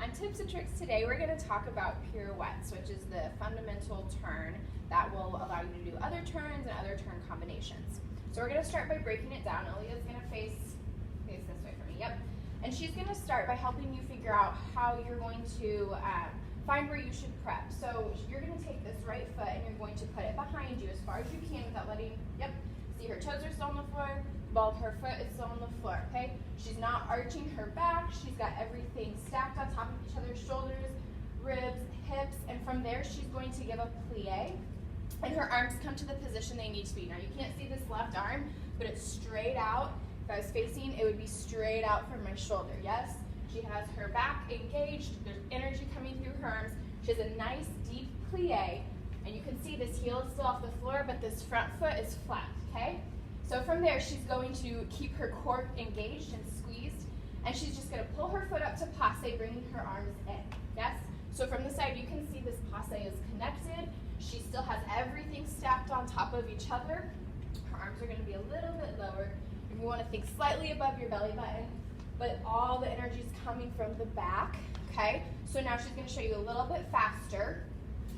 On Tips and Tricks today, we're going to talk about pirouettes, which is the fundamental turn that will allow you to do other turns and other turn combinations. So we're going to start by breaking it down. Aaliyah's going to face this way for me, yep. And she's going to start by helping you figure out how you're going to find where you should prep. So you're going to take this right foot and you're going to put it behind you as far as you can without letting, yep, see her toes are still on the floor, the ball of her foot is still on the floor, okay? She's not arching her back, she's got everything stacked on top of each other's shoulders, ribs, hips, and from there she's going to give a plie, and her arms come to the position they need to be. Now you can't see this left arm, but it's straight out. If I was facing, it would be straight out from my shoulder, yes? She has her back engaged, there's energy coming through her arms. She has a nice deep plie, and you can see this heel is still off the floor, but this front foot is flat, okay? So from there, she's going to keep her core engaged and squeezed, and she's just gonna pull her foot up to passe, bringing her arms in, yes? So from the side, you can see this passe is connected. She still has everything stacked on top of each other. Her arms are gonna be a little bit lower. You wanna think slightly above your belly button, but all the energy is coming from the back, okay? So now she's gonna show you a little bit faster.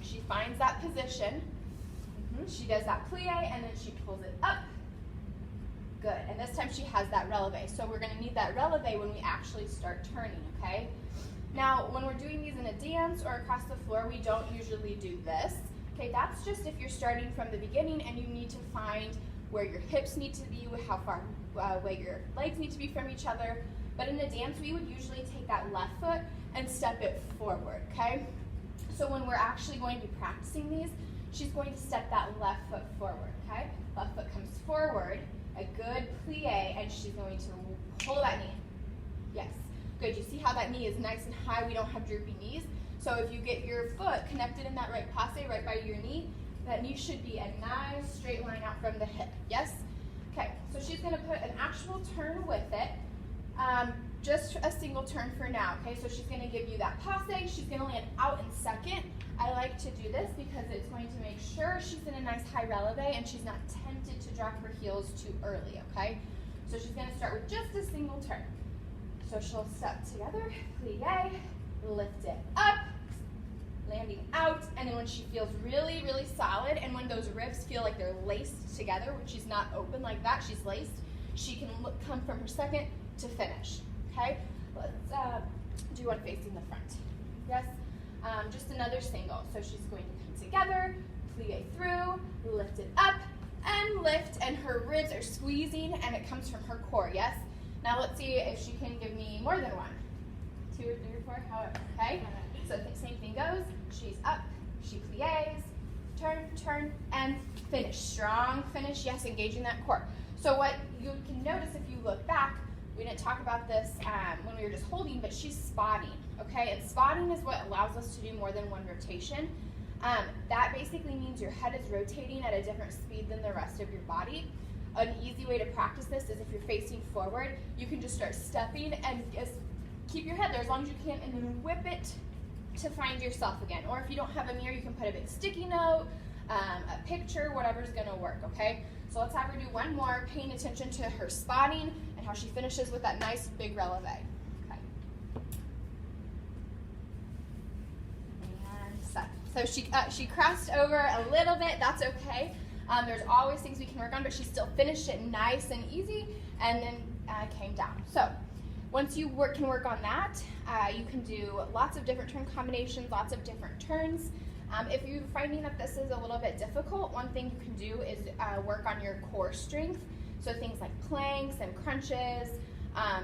She finds that position. She does that plie, and then she pulls it up. Good, and this time she has that releve. So we're gonna need that releve when we actually start turning, okay? Now, when we're doing these in a dance or across the floor, we don't usually do this. Okay, that's just if you're starting from the beginning and you need to find where your hips need to be, how far away your legs need to be from each other. But in a dance, we would usually take that left foot and step it forward, okay? So when we're actually going to be practicing these, she's going to step that left foot forward, okay? Left foot comes forward, a good plie, and she's going to pull that knee. Yes, good. You see how that knee is nice and high? We don't have droopy knees. So if you get your foot connected in that right passe, right by your knee, that knee should be a nice straight line out from the hip, yes? Okay, so she's gonna put an actual turn with it, just a single turn for now, okay? So she's gonna give you that passe, she's gonna land out in second. I like to do this because it's going to make sure she's in a nice high releve and she's not tempted to drop her heels too early, okay? So she's gonna start with just a single turn. So she'll step together, plie, lift it up, landing out, and then when she feels really, really solid, and when those ribs feel like they're laced together, when she's not open like that, she's laced, she can come from her second to finish, okay? Let's do one facing the front, yes? Just another single. So she's going to come together, plie through, lift it up, and lift, and her ribs are squeezing, and it comes from her core, yes? Now let's see if she can give me more than one. 2 or 3 or 4, however, okay? So the same thing goes. She's up, she plies, turn, turn, and finish. Strong finish, yes, engaging that core. So what you can notice if you look back, we didn't talk about this when we were just holding, but she's spotting, okay? And spotting is what allows us to do more than one rotation. That basically means your head is rotating at a different speed than the rest of your body. An easy way to practice this is if you're facing forward, you can just start stepping and just keep your head there as long as you can, and then whip it to find yourself again. Or if you don't have a mirror, you can put a big sticky note, a picture, whatever's gonna work, okay? So let's have her do one more, paying attention to her spotting and how she finishes with that nice big releve. Okay. And set. So she crossed over a little bit, that's okay. There's always things we can work on, but she still finished it nice and easy, and then came down. So once you can work on that, you can do lots of different turn combinations, lots of different turns. If you're finding that this is a little bit difficult, one thing you can do is work on your core strength. So things like planks and crunches,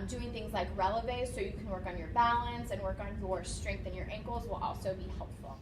doing things like releves so you can work on your balance and work on your strength in your ankles will also be helpful.